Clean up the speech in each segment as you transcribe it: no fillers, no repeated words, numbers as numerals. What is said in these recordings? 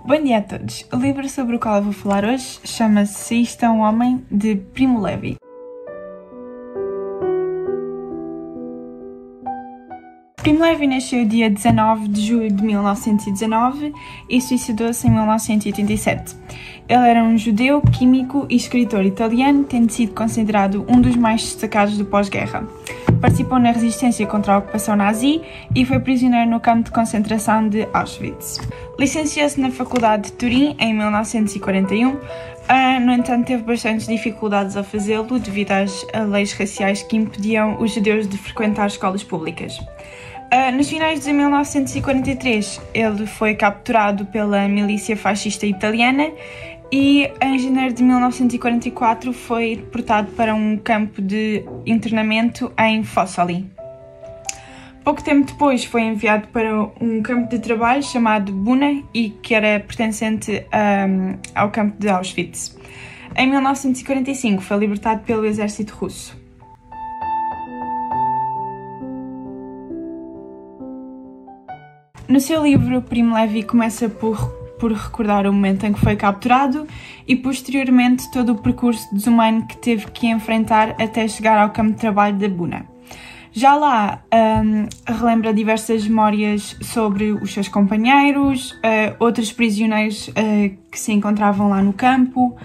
Bom dia a todos. O livro sobre o qual eu vou falar hoje chama-se Se Isto é um Homem, de Primo Levi. Primo Levi nasceu dia 19 de julho de 1919 e suicidou-se em 1987. Ele era um judeu, químico e escritor italiano, tendo sido considerado um dos mais destacados do pós-guerra. Participou na resistência contra a ocupação nazi e foi prisioneiro no campo de concentração de Auschwitz. Licenciou-se na Faculdade de Turim em 1941, no entanto teve bastantes dificuldades a fazê-lo devido às leis raciais que impediam os judeus de frequentar escolas públicas. Nos finais de 1943, ele foi capturado pela milícia fascista italiana e, em janeiro de 1944, foi deportado para um campo de internamento em Fossoli. Pouco tempo depois foi enviado para um campo de trabalho chamado Buna e que era pertencente ao campo de Auschwitz. Em 1945 foi libertado pelo exército russo. No seu livro, Primo Levi começa por recordar o momento em que foi capturado e, posteriormente, todo o percurso desumano que teve que enfrentar até chegar ao campo de trabalho de Buna. Já lá, relembra diversas memórias sobre os seus companheiros, outros prisioneiros que se encontravam lá no campo,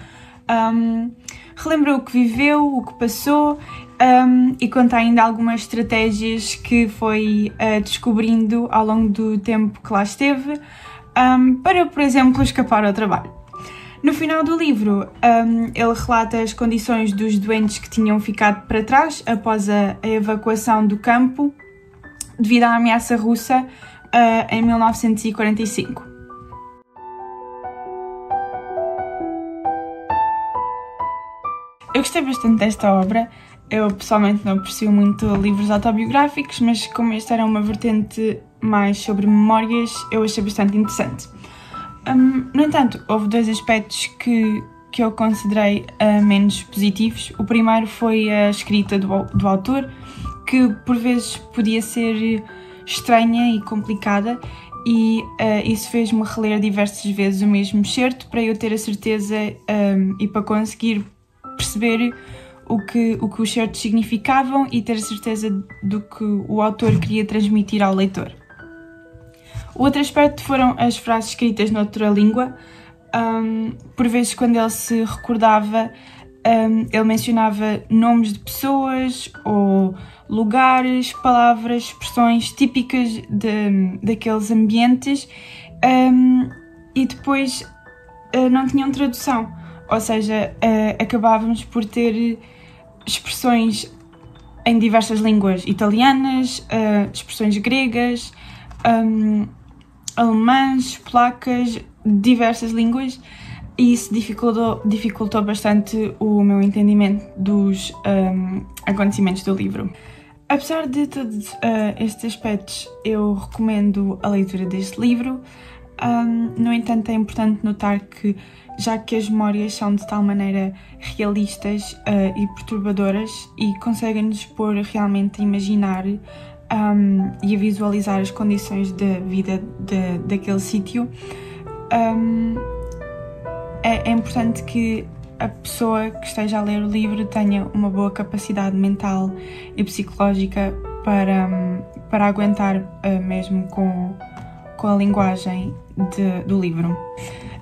relembra o que viveu, o que passou e conta ainda algumas estratégias que foi descobrindo ao longo do tempo que lá esteve para, por exemplo, escapar ao trabalho. No final do livro, ele relata as condições dos doentes que tinham ficado para trás após a evacuação do campo devido à ameaça russa em 1945. Eu gostei bastante desta obra. Eu pessoalmente não aprecio muito livros autobiográficos, mas como este era uma vertente mais sobre memórias, eu achei bastante interessante. No entanto, houve dois aspectos que eu considerei menos positivos. O primeiro foi a escrita do autor, que por vezes podia ser estranha e complicada, e isso fez-me reler diversas vezes o mesmo excerto para eu ter a certeza e para conseguir perceber o que os certos significavam e ter a certeza do que o autor queria transmitir ao leitor. O outro aspecto foram as frases escritas noutra língua. Por vezes, quando ele se recordava, ele mencionava nomes de pessoas ou lugares, palavras, expressões típicas daqueles ambientes e depois não tinham tradução. Ou seja, acabávamos por ter expressões em diversas línguas italianas, expressões gregas, alemãs, polacas, diversas línguas, e isso dificultou bastante o meu entendimento dos acontecimentos do livro. Apesar de todos estes aspectos, eu recomendo a leitura deste livro. No entanto, é importante notar que, já que as memórias são de tal maneira realistas e perturbadoras e conseguem-nos pôr realmente a imaginar e a visualizar as condições de vida daquele sítio, é importante que a pessoa que esteja a ler o livro tenha uma boa capacidade mental e psicológica para aguentar mesmo com a linguagem do livro.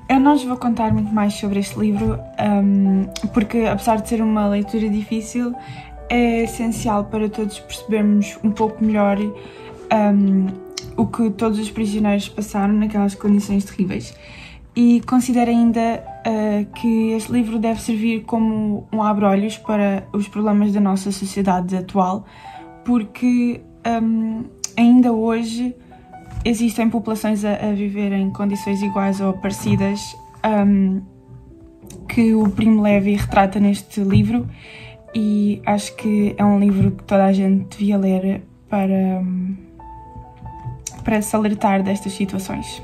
Eu não vos vou contar muito mais sobre este livro, porque apesar de ser uma leitura difícil, é essencial para todos percebermos um pouco melhor o que todos os prisioneiros passaram naquelas condições terríveis. E considero ainda que este livro deve servir como um abre-olhos para os problemas da nossa sociedade atual, porque ainda hoje existem populações a viver em condições iguais ou parecidas que o Primo Levi retrata neste livro, e acho que é um livro que toda a gente devia ler para se alertar destas situações.